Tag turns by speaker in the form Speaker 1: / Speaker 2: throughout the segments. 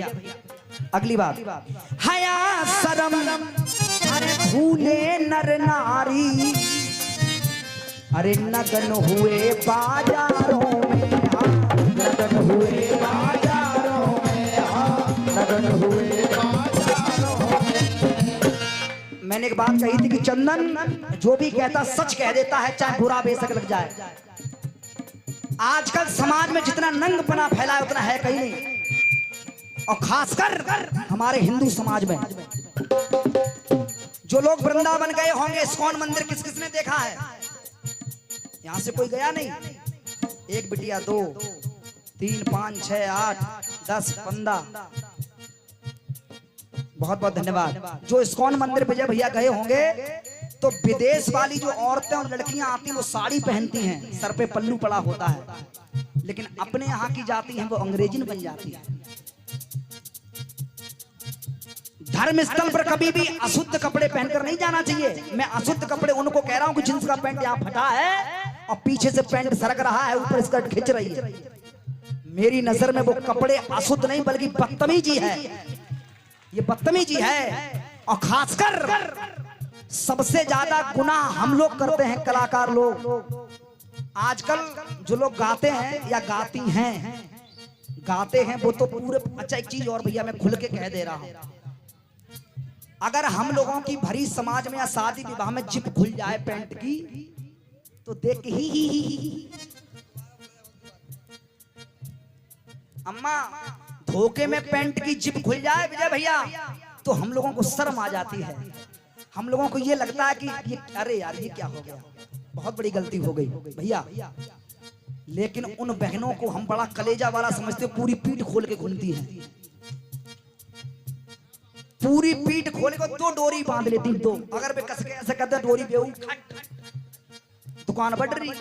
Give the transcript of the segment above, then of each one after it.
Speaker 1: अगली बात, हया शरम अरे भूले नर नारी, अरे नगन हुए बाजारों में, नगन हुए बाजारों में, नगन हुए बाजारों में। मैंने एक बात कही थी कि चंदन जो भी कहता सच कह देता है, चाहे बुरा बेशक लग जाए। आजकल समाज में जितना नंगपना फैला है उतना है कहीं नहीं, और खासकर हमारे हिंदू समाज में। जो लोग वृंदावन गए होंगे, इस्कॉन मंदिर किस किसने देखा है? यहां से कोई गया नहीं? एक बिटिया, 2 3 5 6 8 10 15। बहुत बहुत धन्यवाद। जो इस्कॉन मंदिर विजय भैया गए होंगे तो विदेश वाली जो औरतें और लड़कियां आती हैं वो साड़ी पहनती हैं, सर पे पल्लू पड़ा होता है, लेकिन अपने यहाँ की जाती हैं वो अंग्रेजन बन जाती है। धर्म स्थल पर कभी भी अशुद्ध कपड़े पहनकर नहीं जाना चाहिए। मैं अशुद्ध कपड़े उनको कह रहा हूं कि जींस का पैंट यहाँ फटा है और पीछे से पैंट सरक रहा है, ऊपर स्कर्ट खिंच रही है। मेरी नजर में वो कपड़े अशुद्ध नहीं बल्कि बदतमीजी है, ये बदतमीजी है। और खासकर सबसे ज्यादा गुनाह हम लोग करते हैं, कलाकार लोग। आजकल जो लोग गाते हैं या गाती हैं, गाते हैं वो तो पूरे। अच्छा एक चीज और भैया मैं खुल के कह दे रहा हूं, अगर हम लोगों की भरी समाज में या शादी विवाह में जिप खुल जाए पैंट की तो देख ही अम्मा धोखे में पैंट की जिप खुल जाए विजय भैया तो हम लोगों को शर्म आ जाती है। हम लोगों को ये लगता है कि ये अरे यार ये क्या हो गया, बहुत बड़ी गलती हो गई भैया। लेकिन उन बहनों को हम बड़ा कलेजा वाला समझते, पूरी पीठ खोल के घूमती हैं, पूरी पीठ खोले को 2 डोरी बांध लेती, 2। अगर वे कस के ऐसे करते डोरी पे दुकान बढ़ रही।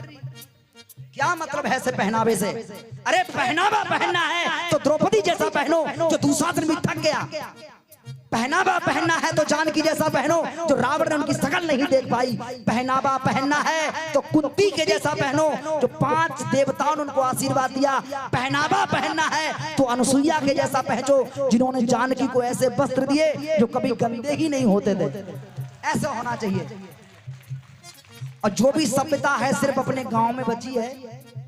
Speaker 1: क्या मतलब है ऐसे पहनावे से? अरे पहनावा पहनना है तो द्रौपदी जैसा पहनो जो दूसरा दिन भी थक गया। पहनावा पहनना है तो जानकी जैसा पहनो जो रावण ने उनकी शकल नहीं देख पाई। पहनावा पहनना है तो कुंती के जैसा पहनो जो 5 देवताओं ने उनको आशीर्वाद दिया। पहनावा पहनना है तो अनुसुईया के जैसा पहनो जिन्होंने जानकी को ऐसे वस्त्र दिए जो कभी गंदे ही नहीं होते थे। ऐसा होना चाहिए। और जो भी सभ्यता है सिर्फ अपने गांव में बची है,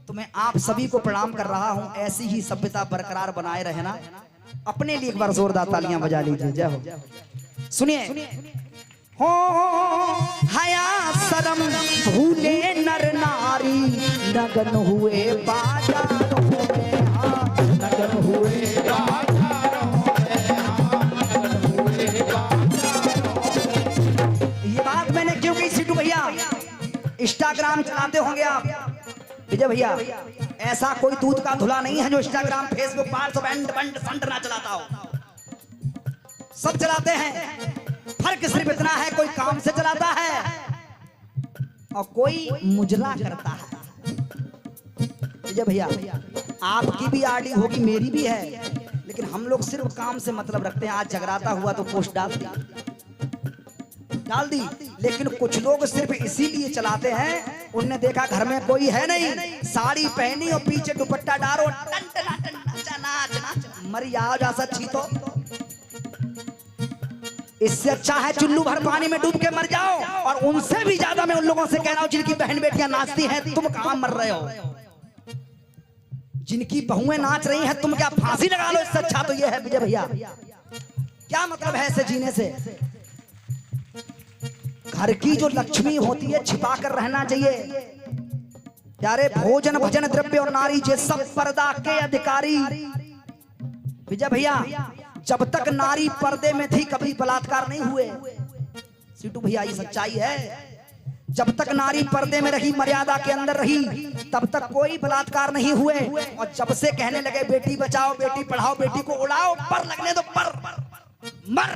Speaker 1: तो मैं आप सभी को प्रणाम कर रहा हूं। ऐसी ही सभ्यता बरकरार बनाए रहना। अपने लिए एक बार जोरदार तालियां बजा लीजिए। जय हो। सुनिए, हो हया शरम भूले नर नारी, नगन हुए बाजारों में, नगन हुए बाजारों में, ये बात मैंने क्यों कही सिद्धू भैया? इंस्टाग्राम चलाते होंगे आप विजय भैया, ऐसा कोई दूध का धुला नहीं है जो इंस्टाग्राम फेसबुक व्हाट्सएप ना चलाता हो। सब चलाते हैं, फर्क सिर्फ इतना है कोई काम से चलाता है और कोई मुजरा करता है। विजय भैया आपकी भी आईडी होगी, मेरी भी है, लेकिन हम लोग सिर्फ काम से मतलब रखते हैं। आज जगराता हुआ तो पोस्ट डाल दी, लेकिन कुछ लोग सिर्फ इसीलिए चलाते हैं, उनने देखा घर में कोई है नहीं, साड़ी पहनी और पीछे दुपट्टा डालो, मरी आओ जा सच्ची। तो इससे अच्छा है चुल्लू भर पानी में डूब के मर जाओ। और उनसे भी ज्यादा मैं उन लोगों से कह रहा हूं जिनकी बहन बेटियां नाचती हैं, तुम कहां मर रहे हो? जिनकी बहुएं नाच रही हैं तुम क्या फांसी लगा लो? इससे अच्छा तो ये है विजय भैया। क्या मतलब है ऐसे जीने से? घर की जो लक्ष्मी होती है छिपा कर रहना चाहिए। प्यारे भोजन भजन द्रव्य और नारी जे सब पर्दा के अधिकारी। विजय भैया जब तक नारी पर्दे में थी कभी बलात्कार नहीं हुए। सीटू भैया ये सच्चाई है। जब तक नारी पर्दे में रही, मर्यादा के अंदर रही, तब तक कोई बलात्कार नहीं हुए। और जब से कहने लगे बेटी बचाओ बेटी पढ़ाओ बेटी को उड़ाओ, पर लगने दो, पर मर।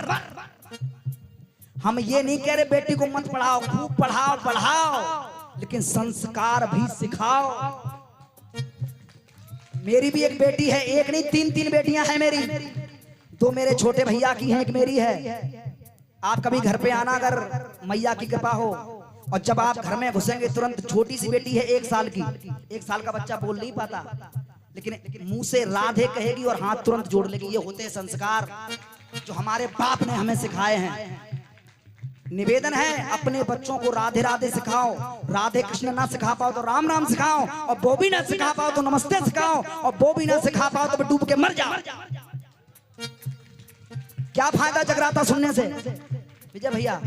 Speaker 1: हम ये नहीं कह रहे बेटी को मत पढ़ाओ, खूब पढ़ाओ पढ़ाओ, लेकिन संस्कार भी सिखाओ। मेरी भी एक बेटी है, एक नहीं 3 बेटियां हैं मेरी। 2 मेरे छोटे भैया की हैं, एक मेरी है। आप कभी घर पे आना अगर मैया की कृपा हो, और जब आप घर में घुसेंगे तुरंत छोटी सी बेटी है 1 साल की। 1 साल का बच्चा बोल नहीं पाता, लेकिन मुंह से राधे कहेगी और हाथ तुरंत जोड़ लेगी। ये होते हैं संस्कार जो हमारे बाप ने हमें सिखाए हैं। निवेदन है अपने बच्चों को राधे राधे सिखाओ, राधे कृष्ण ना सिखा पाओ तो राम राम सिखाओ, और वो भी ना सिखा पाओ तो नमस्ते सिखाओ, और वो भी ना सिखा पाओ तो डूब के मर जाओ। क्या फायदा जगराता सुनने से? विजय भैया,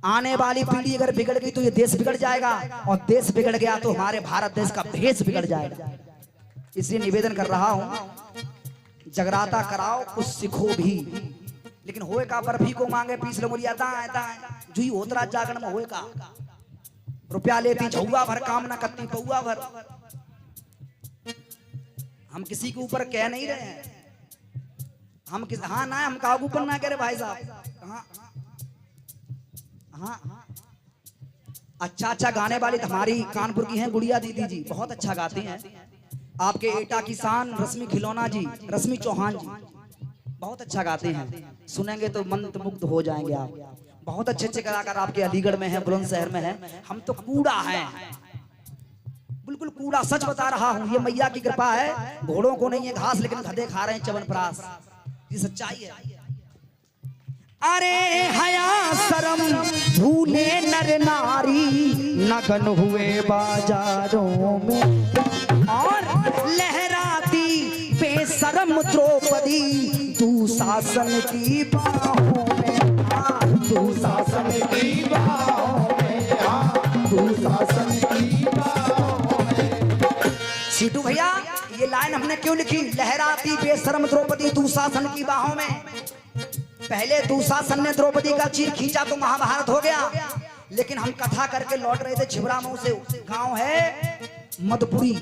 Speaker 1: आने वाली पीढ़ी अगर बिगड़ गई तो ये देश बिगड़ जाएगा, और देश बिगड़ गया तो हमारे भारत देश का भेष बिगड़ जाएगा। इसलिए निवेदन कर रहा हूं, जगराता कराओ, कुछ सीखो भी, लेकिन होए का बर्फी को मांगे पीस लो बोलिया जुई होतरा जागरण में होए का रुपया लेती झौआ भर काम ना करती पौआ भर। हम किसी के ऊपर कह नहीं रहे हैं, हम किस हाँ ना हम कागू पर ना कह रहे भाई साहब। हाँ अच्छा गाने वाली हमारी कानपुर की हैं गुड़िया दीदी जी, बहुत अच्छा गाती हैं। आपके एटा किसान रश्मि खिलौना जी, रश्मि चौहान जी बहुत अच्छा गाते हैं, सुनेंगे तो मंत्रमुग्ध हो जाएंगे आप। बहुत अच्छे अच्छे कलाकार आपके अलीगढ़ में हैं, बुलंदशहर में हैं। हम तो कूड़ा हैं, बिल्कुल कूड़ा, सच बता रहा हूं। ये मैया की कृपा है, घोड़ों को नहीं है घास, लेकिन गधे खा रहे हैं च्यवनप्राश। ये सच्चाई है। अरे हया शरम भूले नर नारी, नगन हुए बाजारों में, और लहराती बेशरम द्रौपदी दुशासन की बाहों में, दुशासन की बाहों में, दुशासन की बाहों में। सीटू भैया, ये लाइन हमने क्यों लिखी? लहराती बेशरम द्रौपदी दुशासन की बाहों में। पहले दुशासन ने द्रौपदी का चीर खींचा तो महाभारत हो गया, लेकिन हम कथा करके लौट रहे थे छिबरामऊ से, गांव है मधुपुरी,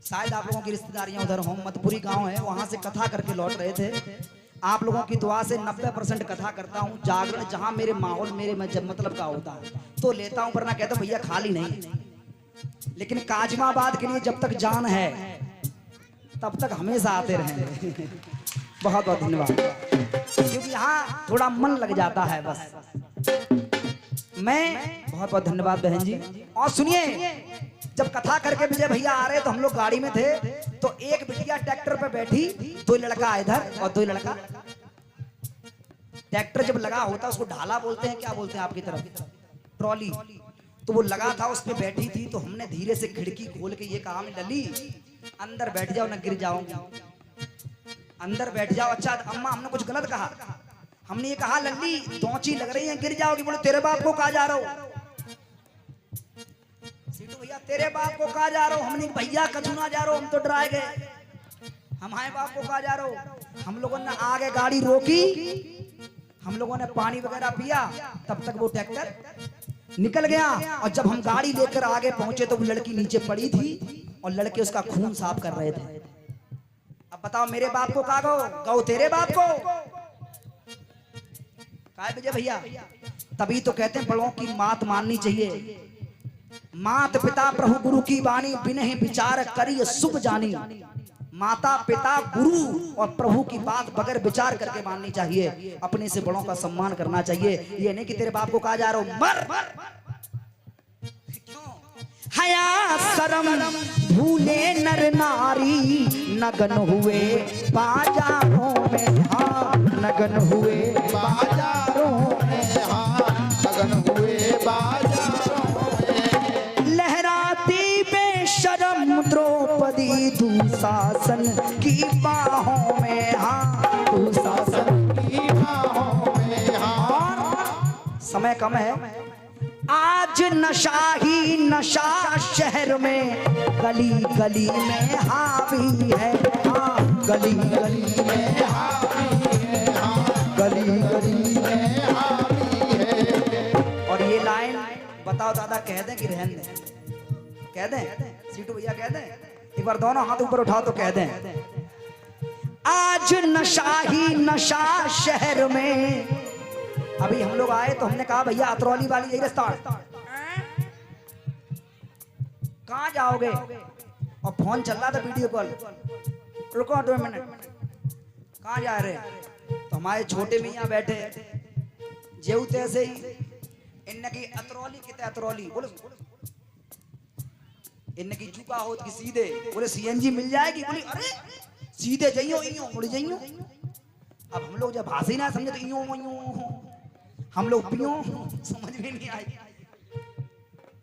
Speaker 1: शायद आप लोगों की रिश्तेदारियां उधर हों, मधुपुरी गांव है, वहां से कथा करके लौट रहे थे। आप लोगों की दुआ से 90% कथा करता हूं, जागरण जहां मेरे माहौल मेरे मतलब का होता है तो लेता हूं, वरना कहता भैया खाली नहीं। लेकिन काजमाबाद के लिए जब तक जान है तब तक हमेशा आते रहेंगे। बहुत बहुत धन्यवाद, क्योंकि यहाँ थोड़ा मन लग जाता है बस। मैं बहुत बहुत धन्यवाद बहन जी। और सुनिए, जब कथा करके विजय भैया आ रहे तो हम लोग गाड़ी में थे, तो एक बिटिया ट्रैक्टर पे बैठी, दो लड़का इधर और दो लड़का। ट्रैक्टर जब लगा होता उसको ढाला बोलते हैं, क्या बोलते हैं आपकी तरफ? ट्रॉली। तो वो लगा था, उस पे बैठी थी, तो हमने धीरे से खिड़की खोल के ये कहा, मैं लली अंदर बैठ जाओ ना गिर जाओगी, अंदर बैठ जाओ। अच्छा अम्मा हमने कुछ गलत कहा? हमने ये कहा लल्ली दौची लग रही है गिर जाओगी। बोले तेरे बाप को कहा जा रहा हो? सीटू भैया तेरे बाप को कहा जा रहा हो? हमने भैया कछु ना जा रहा हो, हम तो डराए गए, हमारे बाप को कहा जा रहा हो। हम लोगों ने आगे गाड़ी रोकी, हम लोगों ने पानी वगैरह पिया, तब तक वो ट्रैक्टर निकल गया। और जब हम गाड़ी लेकर आगे पहुंचे तो वो लड़की नीचे पड़ी थी और लड़के उसका खून साफ कर रहे थे। अब बताओ मेरे बाप को कहा गौ तेरे बाप को कहा विजय भैया? तभी तो कहते हैं बड़ों की मात माननी चाहिए। मात पिता प्रभु गुरु की वाणी, बिनहि विचार करिए शुभ जानी। माता पिता गुरु और प्रभु की बात बगैर विचार करके माननी चाहिए। अपने से बड़ों का सम्मान करना चाहिए। ये नहीं कि तेरे बाप को कहा जा रहा हो मर। हया शरम भूले नर नारी, नगन हुए बाजारों में, हाँ नगन हुए बाजारों में, हाँ नगन हुए बाजारों में। लहराती बेशरम द्रौपदी दुशासन की बाहों में, हाँ दुशासन की बाहों में, हाँ। समय कम है। आज नशा ही नशा शहर में, गली गली में हावी है, हाँ गली गली में हावी है, हाँ गली गली में हावी है। और ये लाइन बताओ दादा कह दें कि रहने दें? कह दें सीटू भैया? कह दें एक बार, दोनों हाथ ऊपर उठाओ तो कह दें। आज नशा ही नशा शहर में। अभी हम लोग आए तो हमने कहा भैया अतरौली वाली यही रास्ता, कहाँ जाओगे? और फोन चल रहा था वीडियो कॉल, रुको 2 मिनट, कहाँ जा रहे? तो हमारे छोटे मियाँ बैठे जेऊ तैसे ही इनकी अतरौली कितने अतरौली बोलो, इनकी चुका हो कि सीधे बोले सीएनजी मिल जाएगी, बोली अरे सीधे जाइयो इयो मुड़ जाइयो। अब हम लोग जब भाषा ही ना समझे तो इयो हम लोग पियो समझ में नहीं आई।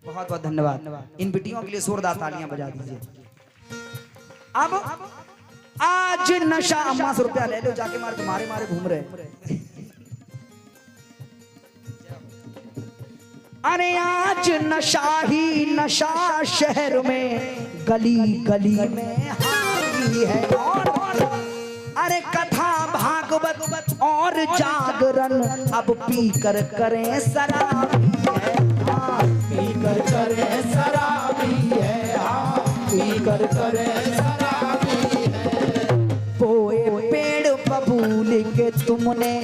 Speaker 1: बहुत बहुत धन्यवाद। इन बिटियों के लिए जोरदार तालियां बजा दीजिए। अब आज नशा, अम्मा 100 रुपया ले लो जाके, मार तुम्हारे मारे घूम रहे। अरे आज नशा ही नशा शहर में गली गली में हावी है। और अरे कथा भागवत और जागरण अब पी कर करें शराबी है।
Speaker 2: पी कर करें शराबी है, हाँ पी कर करें शराबी है।
Speaker 1: बोए पेड़ बबूल के तुमने,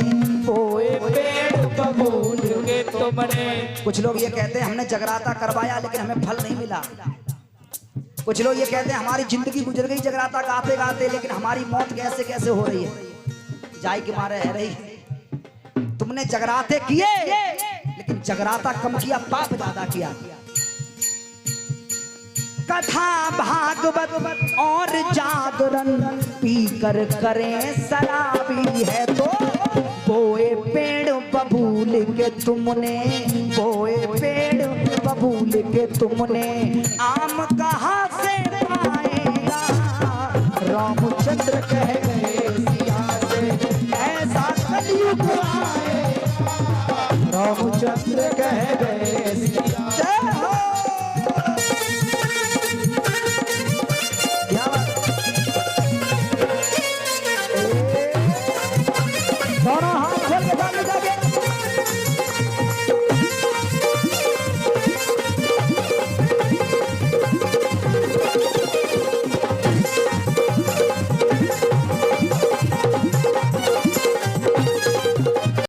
Speaker 2: बोए पेड़ बबूल के तुमने।
Speaker 1: कुछ लोग ये कहते हैं हमने जगराता करवाया लेकिन हमें फल नहीं मिला। कुछ लोग ये कहते हैं हमारी जिंदगी गुजर गई जगराता गाते गाते, लेकिन हमारी मौत कैसे कैसे हो रही है, जाय के मारे है रही। तुमने जगराते किए लेकिन जगराता कम किया, पाप ज्यादा किया। कथा भागवत और जागरण पी कर करें शराबी है। तो बोए पेड़ बबूल के तुमने, बोए पेड़ बबूल के तुमने, आम कहाँ से पाएगा रामचंद्र कह गए।